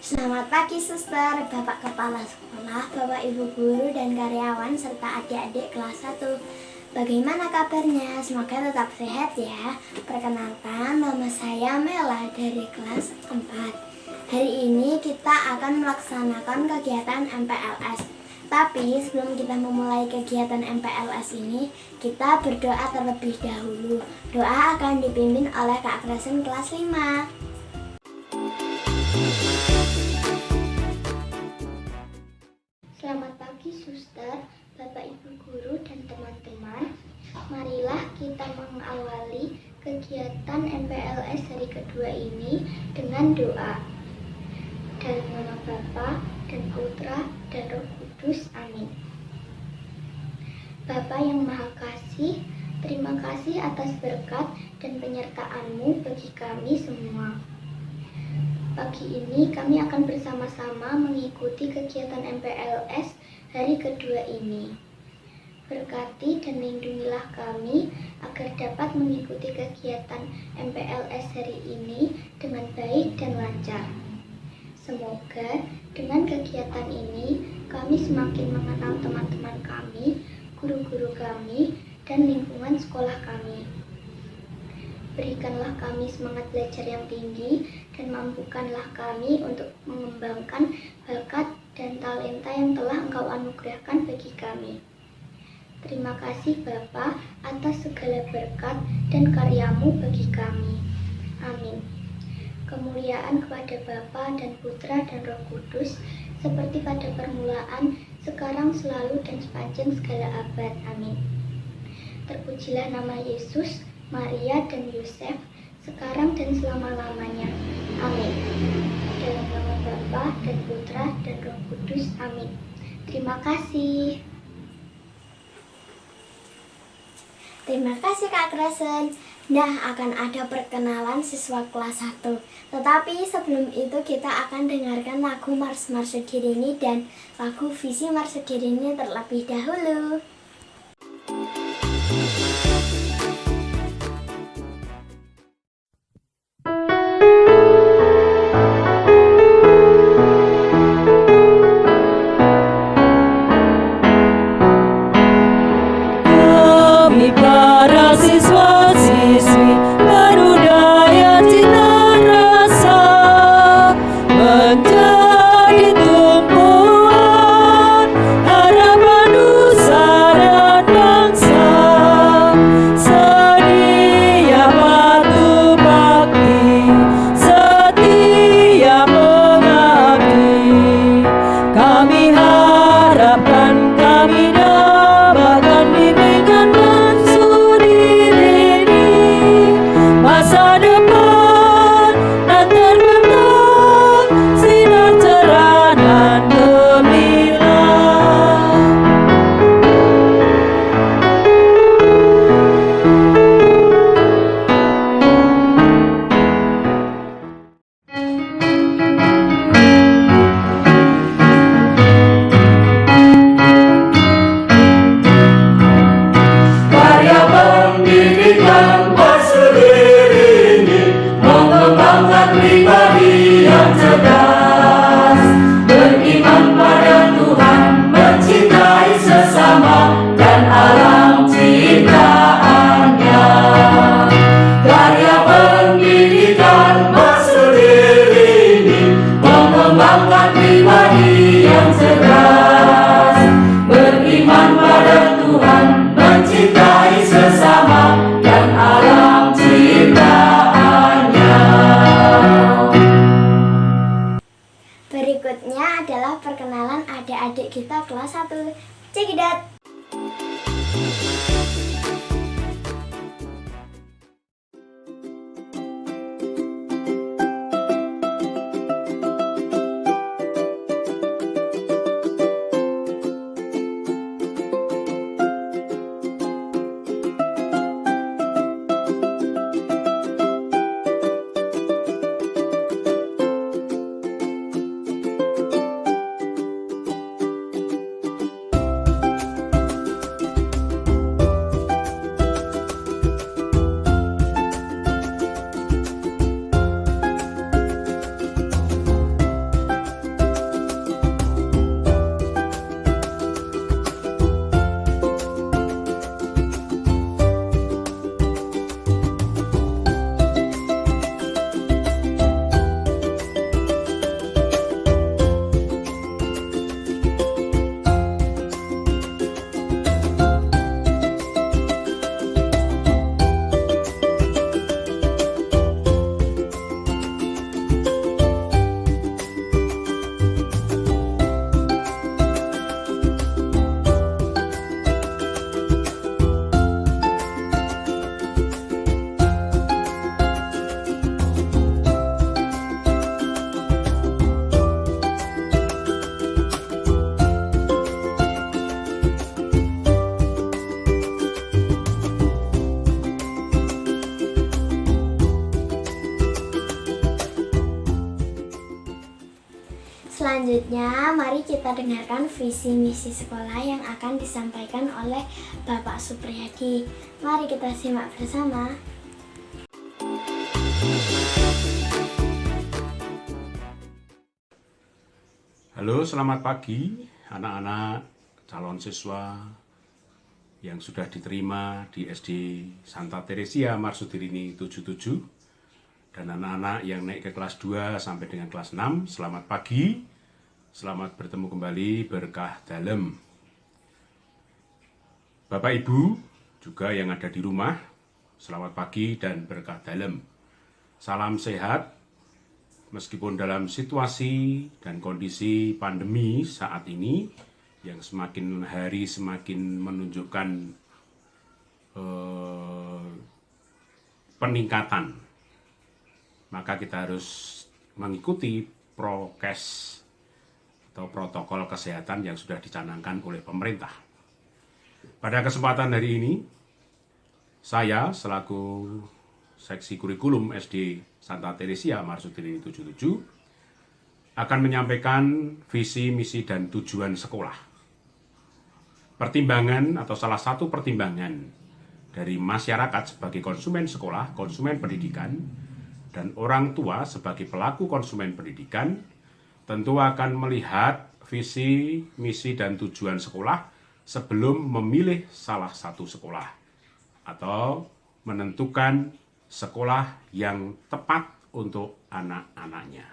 Selamat pagi suster, Bapak Kepala Sekolah, Bapak Ibu Guru dan karyawan serta adik-adik kelas 1. Bagaimana kabarnya? Semoga tetap sehat ya. Perkenalkan, nama saya Mela dari kelas 4. Hari ini kita akan melaksanakan kegiatan MPLS. Tapi sebelum kita memulai kegiatan MPLS ini, kita berdoa terlebih dahulu. Doa akan dipimpin oleh Kak Kresen kelas 5. Selamat pagi suster, Bapak Ibu Guru dan teman-teman. Marilah kita mengawali kegiatan MPLS hari kedua ini dengan doa. Dalam nama Bapa dan Putra dan Roh Kudus, amin. Bapa yang Maha Kasih, terima kasih atas berkat dan penyertaan-Mu bagi kami semua. Pagi ini kami akan bersama-sama mengikuti kegiatan MPLS hari kedua ini. Berkati dan lindungilah kami agar dapat mengikuti kegiatan MPLS hari ini dengan baik dan lancar. Semoga dengan kegiatan ini kami semakin mengenal teman-teman kami, guru-guru kami, dan lingkungan sekolah kami. Berikanlah kami semangat belajar yang tinggi dan mampukanlah kami untuk mengembangkan bakat dan talenta yang telah Engkau anugerahkan bagi kami. Terima kasih Bapa atas segala berkat dan karya-Mu bagi kami. Amin. Kemuliaan kepada Bapa dan Putra dan Roh Kudus, seperti pada permulaan, sekarang, selalu, dan sepanjang segala abad. Amin. Terpujilah nama Yesus, Maria, dan Yosef, sekarang dan selama-lamanya. Amin. Dalam nama Bapa dan Putra dan Roh Kudus. Amin. Terima kasih. Terima kasih Kak Kresen. Nah, akan ada perkenalan siswa kelas 1. Tetapi sebelum itu kita akan dengarkan lagu Mars Marsudirini dan lagu Visi Marsudirini terlebih dahulu. Berikutnya adalah perkenalan adik-adik kita kelas 1. Cekidat! Selanjutnya, mari kita dengarkan visi misi sekolah yang akan disampaikan oleh Bapak Supriyadi. Mari kita simak bersama. Halo, selamat pagi anak-anak calon siswa yang sudah diterima di SD Santa Teresia Marsudirini 77 dan anak-anak yang naik ke kelas 2 sampai dengan kelas 6. Selamat pagi, selamat bertemu kembali berkah dalem. Bapak Ibu juga yang ada di rumah, selamat pagi dan berkah dalem. Salam sehat. Meskipun dalam situasi dan kondisi pandemi saat ini yang semakin hari semakin menunjukkan peningkatan, maka kita harus mengikuti prokes atau protokol kesehatan yang sudah dicanangkan oleh pemerintah. Pada kesempatan hari ini, saya selaku Seksi Kurikulum SD Santa Teresia Marsudirini 77 akan menyampaikan visi, misi, dan tujuan sekolah. Pertimbangan atau salah satu pertimbangan dari masyarakat sebagai konsumen sekolah, konsumen pendidikan, dan orang tua sebagai pelaku konsumen pendidikan tentu akan melihat visi, misi, dan tujuan sekolah sebelum memilih salah satu sekolah atau menentukan sekolah yang tepat untuk anak-anaknya.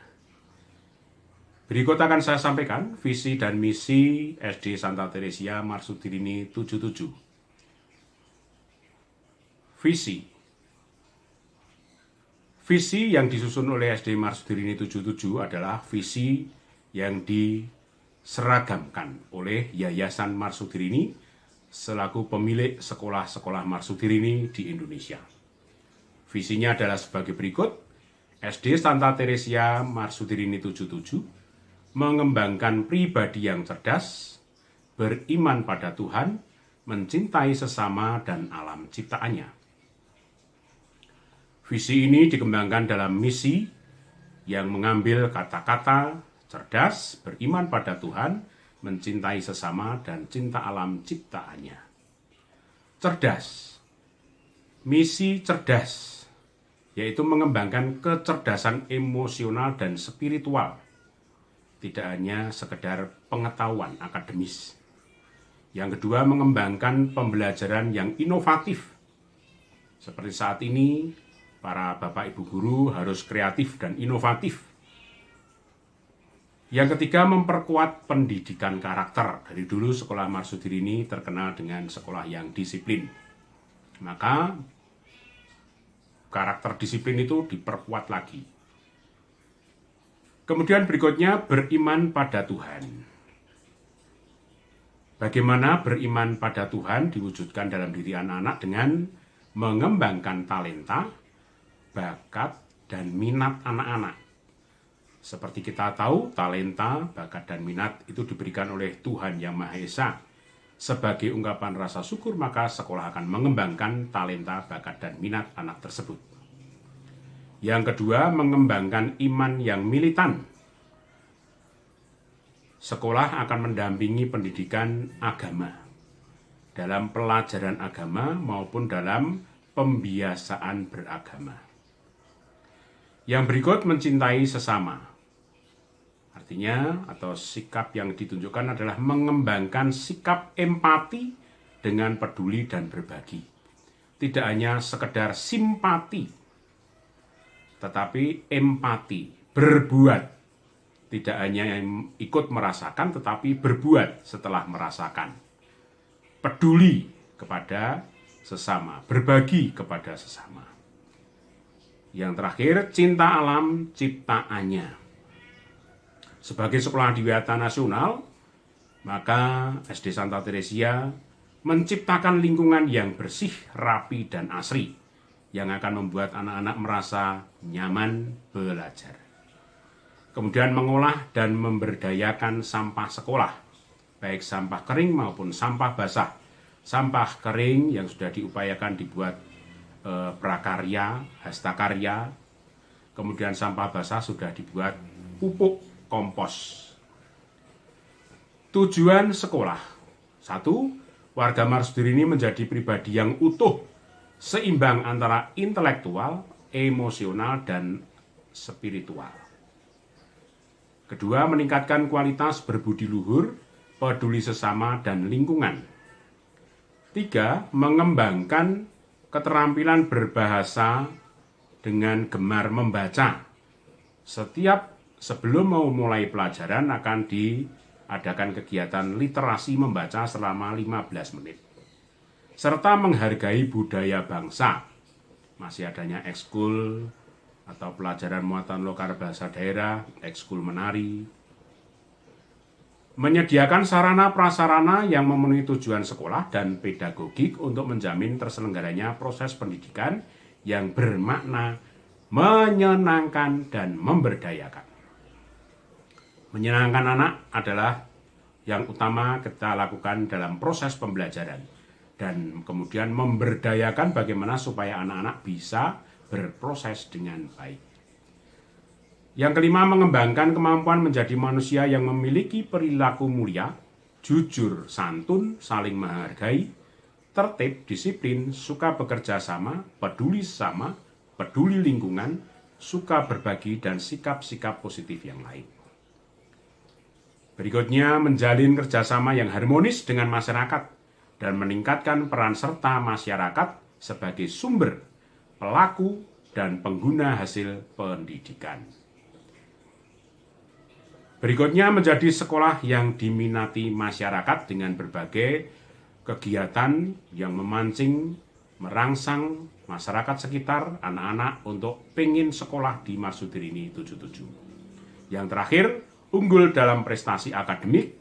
Berikut akan saya sampaikan visi dan misi SD Santa Teresia Marsudirini 77. Visi yang disusun oleh SD Marsudirini 77 adalah visi yang diseragamkan oleh Yayasan Marsudirini selaku pemilik sekolah-sekolah Marsudirini di Indonesia. Visinya adalah sebagai berikut. SD Santa Teresia Marsudirini 77 mengembangkan pribadi yang cerdas, beriman pada Tuhan, mencintai sesama dan alam ciptaannya. Visi ini dikembangkan dalam misi yang mengambil kata-kata cerdas, beriman pada Tuhan, mencintai sesama dan cinta alam ciptaannya. Cerdas. Misi cerdas yaitu mengembangkan kecerdasan emosional dan spiritual, tidak hanya sekedar pengetahuan akademis. Yang kedua, mengembangkan pembelajaran yang inovatif. Seperti saat ini, para bapak ibu guru harus kreatif dan inovatif. Yang ketiga, memperkuat pendidikan karakter. Dari dulu sekolah Marsudirini terkenal dengan sekolah yang disiplin. Maka karakter disiplin itu diperkuat lagi. Kemudian berikutnya, beriman pada Tuhan. Bagaimana beriman pada Tuhan diwujudkan dalam diri anak-anak dengan mengembangkan talenta, bakat, dan minat anak-anak. Seperti kita tahu, talenta, bakat, dan minat itu diberikan oleh Tuhan Yang Maha Esa. Sebagai ungkapan rasa syukur, maka sekolah akan mengembangkan talenta, bakat, dan minat anak tersebut. Yang kedua, mengembangkan iman yang militan. Sekolah akan mendampingi pendidikan agama dalam pelajaran agama maupun dalam pembiasaan beragama. Yang berikut, mencintai sesama. Artinya, atau sikap yang ditunjukkan adalah mengembangkan sikap empati dengan peduli dan berbagi. Tidak hanya sekedar simpati, tetapi empati, berbuat. Tidak hanya ikut merasakan, tetapi berbuat setelah merasakan. Peduli kepada sesama, berbagi kepada sesama. Yang terakhir, cinta alam ciptaannya. Sebagai sekolah adiwiyata nasional, maka SD Santa Teresia menciptakan lingkungan yang bersih, rapi, dan asri yang akan membuat anak-anak merasa nyaman belajar. Kemudian mengolah dan memberdayakan sampah sekolah, baik sampah kering maupun sampah basah. Sampah kering yang sudah diupayakan dibuat prakarya, hastakarya, kemudian sampah basah sudah dibuat pupuk kompos. Tujuan sekolah. 1. Warga Marsudirini menjadi pribadi yang utuh, seimbang antara intelektual, emosional, dan spiritual. Kedua, meningkatkan kualitas berbudi luhur, peduli sesama, dan lingkungan. 3. Mengembangkan keterampilan berbahasa dengan gemar membaca. Sebelum mau mulai pelajaran akan diadakan kegiatan literasi membaca selama 15 menit. Serta menghargai budaya bangsa. Masih adanya ekskul atau pelajaran muatan lokal bahasa daerah, ekskul menari. Menyediakan sarana prasarana yang memenuhi tujuan sekolah dan pedagogik untuk menjamin terselenggaranya proses pendidikan yang bermakna, menyenangkan, dan memberdayakan. Menyenangkan anak adalah yang utama kita lakukan dalam proses pembelajaran, dan kemudian memberdayakan bagaimana supaya anak-anak bisa berproses dengan baik. Yang kelima, mengembangkan kemampuan menjadi manusia yang memiliki perilaku mulia, jujur, santun, saling menghargai, tertib, disiplin, suka bekerja sama, peduli sesama, peduli lingkungan, suka berbagi, dan sikap-sikap positif yang lain. Berikutnya, menjalin kerjasama yang harmonis dengan masyarakat dan meningkatkan peran serta masyarakat sebagai sumber, pelaku, dan pengguna hasil pendidikan. Berikutnya, menjadi sekolah yang diminati masyarakat dengan berbagai kegiatan yang memancing, merangsang masyarakat sekitar, anak-anak untuk pengen sekolah di Marsudirini 77. Yang terakhir, unggul dalam prestasi akademik,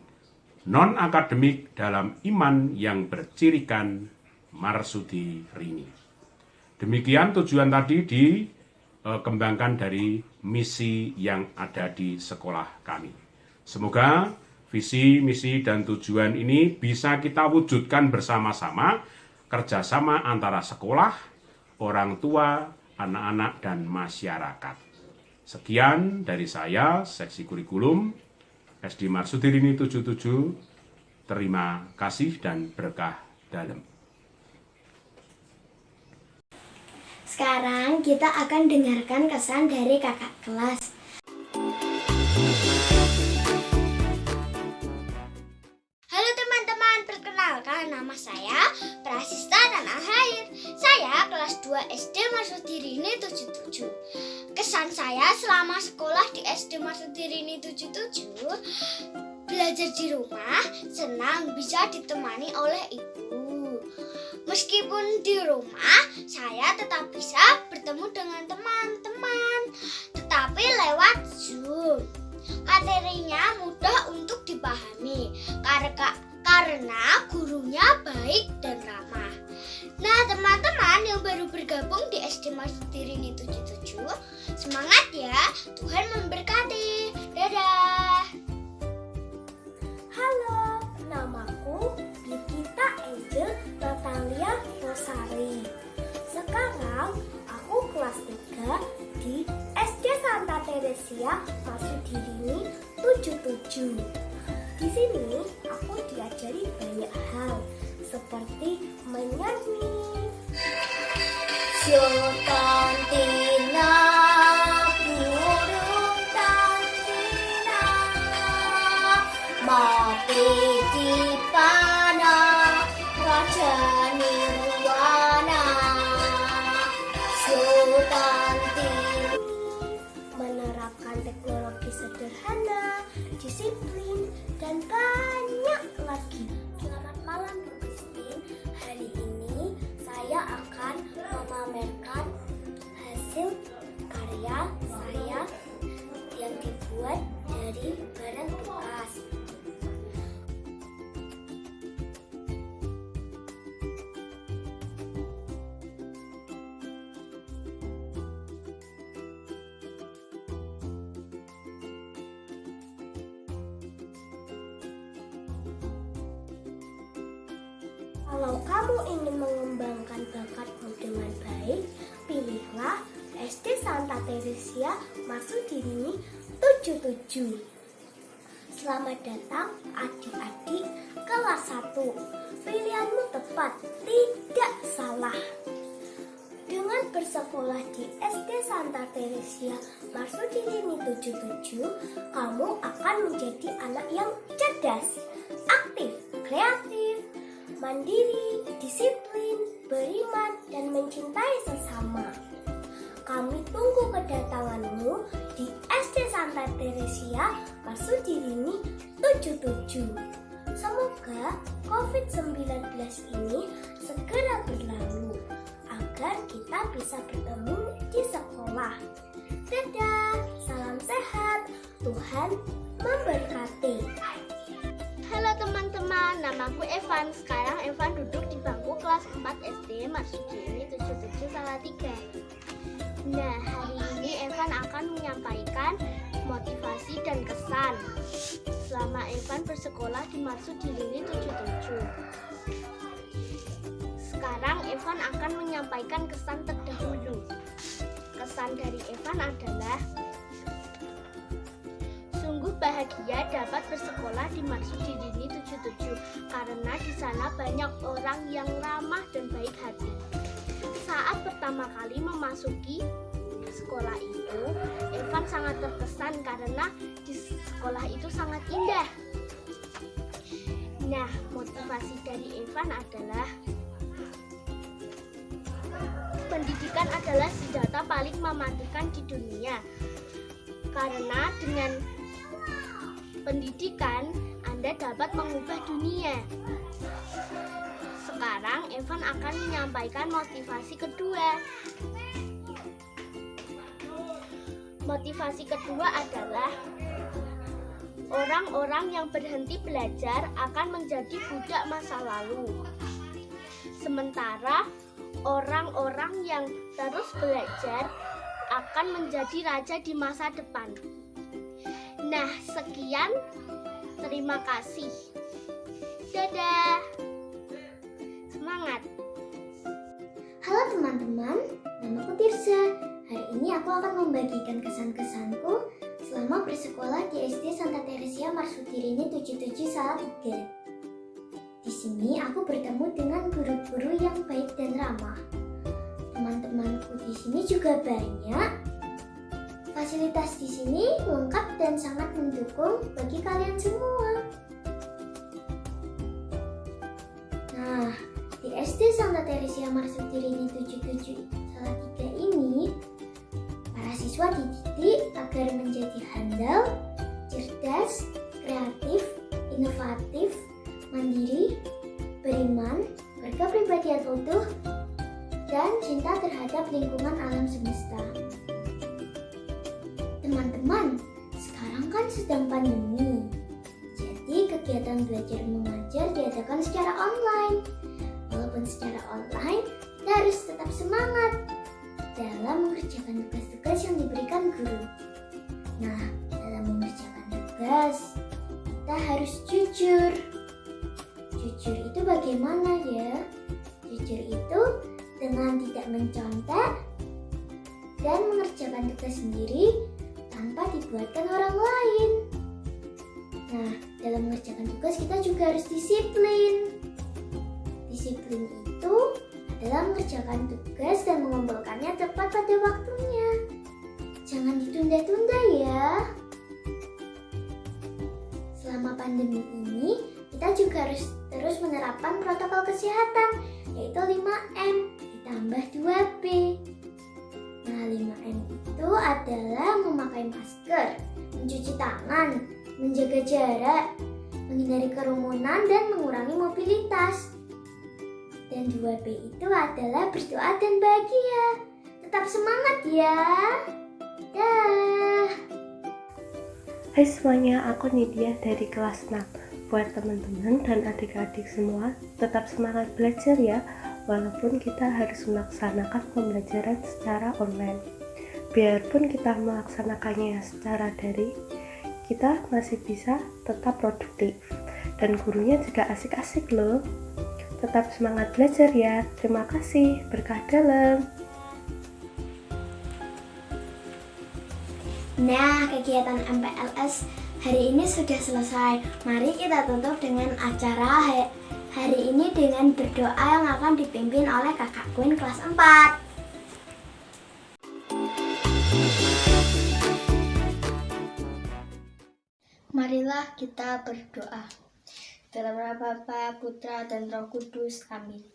non-akademik dalam iman yang bercirikan Marsudirini. Demikian tujuan tadi dikembangkan dari misi yang ada di sekolah kami. Semoga visi, misi, dan tujuan ini bisa kita wujudkan bersama-sama, kerjasama antara sekolah, orang tua, anak-anak, dan masyarakat. Sekian dari saya, Seksi Kurikulum SD Marsudirini 77. Terima kasih dan berkah dalam. Sekarang kita akan dengarkan kesan dari kakak kelas. Halo teman-teman, perkenalkan nama saya Prasista Tanah Air. Saya kelas 2 SD Marsudirini 77. Kesan saya selama sekolah di SD Marsudirini 77, belajar di rumah senang bisa ditemani oleh ibu. Meskipun di rumah, saya tetap bisa bertemu dengan teman-teman, tetapi lewat Zoom. Materinya mudah untuk dipahami karena gurunya baik dan ramah. Nah, teman-teman yang baru bergabung di SD Marsudirini 77, semangat ya, Tuhan memberkati. Dadah. Halo, namaku Nikita Angel Natalia Rosari. Sekarang aku kelas 3 di SD Santa Teresia Marsudirini 77. Di sini aku diajari banyak hal seperti menyanyi, Siotantina, burung tantina, mati di pana, raja nirwana, Siotantina. Menerapkan teknologi sederhana, disiplin, dan banyak lagi. Selamat malam Bu Christine. Hari ini saya akan memamerkan hasil karya saya yang dibuat dari barang bekas. Kalau kamu ingin mengembangkan bakatmu dengan baik, pilihlah SD Santa Teresia Marsudirini 77. Selamat datang adik-adik kelas 1. Pilihanmu tepat, tidak salah. Dengan bersekolah di SD Santa Teresia Marsudirini 77, kamu akan menjadi anak yang cerdas, aktif, kreatif, mandiri, disiplin, beriman, dan mencintai sesama. Kami tunggu kedatanganmu di SD Santa Teresia Marsudirini 77. Semoga COVID-19 ini segera berlalu agar kita bisa bertemu di sekolah. Dadah, salam sehat, Tuhan memberkati. Halo teman-teman, namaku Evan. Sekarang Evan duduk di bangku kelas 4 SD Marsudirini 77 Salatiga. Nah, hari ini Evan akan menyampaikan motivasi dan kesan selama Evan bersekolah di Marsudirini 77. Sekarang Evan akan menyampaikan kesan terdahulu. Kesan dari Evan adalah sungguh bahagia dapat bersekolah di Marsudirini 77 karena di sana banyak orang yang ramah dan baik hati. Saat pertama kali memasuki sekolah itu, Evan sangat terkesan karena di sekolah itu sangat indah. Nah, motivasi dari Evan adalah pendidikan adalah senjata paling mematikan di dunia. Karena dengan pendidikan, Anda dapat mengubah dunia. Sekarang Evan akan menyampaikan motivasi kedua. Motivasi kedua adalah orang-orang yang berhenti belajar akan menjadi budak masa lalu. Sementara orang-orang yang terus belajar akan menjadi raja di masa depan. Nah, sekian. Terima kasih. Dadah. Semangat. Halo teman-teman, namaku Tirza. Hari ini aku akan membagikan kesan-kesanku selama bersekolah di SD Santa Teresia Marsudirini 77 Salatiga. Di sini aku bertemu dengan guru-guru yang baik dan ramah. Teman-temanku di sini juga banyak. Fasilitas di sini lengkap dan sangat mendukung bagi kalian semua. Nah, di SD Santa Teresia Marsudirini 77 Salatiga ini, para siswa dididik agar menjadi handal, cerdas, kreatif, inovatif, mandiri, beriman, berkepribadian utuh, dan cinta terhadap lingkungan alam semesta. Teman-teman, sekarang kan sedang pandemi. Jadi kegiatan belajar mengajar diadakan secara online. Walaupun secara online, kita harus tetap semangat dalam mengerjakan tugas-tugas yang diberikan guru. Nah, dalam mengerjakan tugas, kita harus jujur. Jujur itu bagaimana ya? Jujur itu dengan tidak mencontek dan mengerjakan tugas sendiri tanpa dibuatkan orang lain. Nah, dalam mengerjakan tugas kita juga harus disiplin. Disiplin itu adalah mengerjakan tugas dan mengumpulkannya tepat pada waktunya. Jangan ditunda-tunda ya. Selama pandemi ini, kita juga harus terus menerapkan protokol kesehatan, yaitu 5M ditambah 2B. Nah, 5M itu adalah memakai masker, mencuci tangan, menjaga jarak, menghindari kerumunan, dan mengurangi mobilitas. Dan 2B itu adalah berdoa dan bahagia. Tetap semangat ya. Dah. Hai semuanya, aku Nidia dari kelas 6. Buat teman-teman dan adik-adik semua, tetap semangat belajar ya, walaupun kita harus melaksanakan pembelajaran secara online. Biarpun kita melaksanakannya secara daring, kita masih bisa tetap produktif. Dan gurunya juga asik-asik loh. Tetap semangat belajar ya. Terima kasih. Berkah dalam. Nah, kegiatan MPLS hari ini sudah selesai. Mari kita tutup dengan acara hari ini dengan berdoa yang akan dipimpin oleh kakak Queen kelas 4. Marilah kita berdoa. Dalam nama Bapa, Putra, dan Roh Kudus. Amin.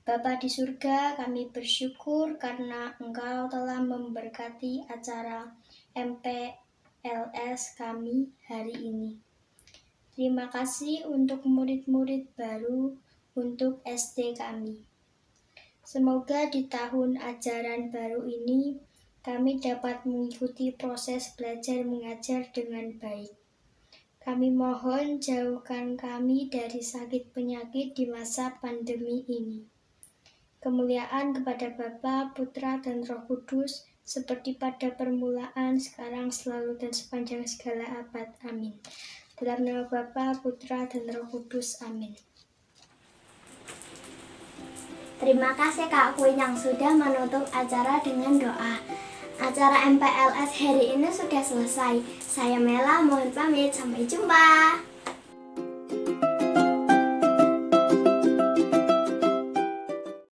Bapa di surga, kami bersyukur karena Engkau telah memberkati acara MPLS kami hari ini. Terima kasih untuk murid-murid baru untuk SD kami. Semoga di tahun ajaran baru ini kami dapat mengikuti proses belajar mengajar dengan baik. Kami mohon jauhkan kami dari sakit penyakit di masa pandemi ini. Kemuliaan kepada Bapa, Putra, dan Roh Kudus, seperti pada permulaan, sekarang, selalu, dan sepanjang segala abad. Amin. Dalam nama Bapa, Putra, dan Roh Kudus. Amin. Terima kasih Kak Queen yang sudah menutup acara dengan doa. Acara MPLS hari ini sudah selesai. Saya Mela, mohon pamit. Sampai jumpa.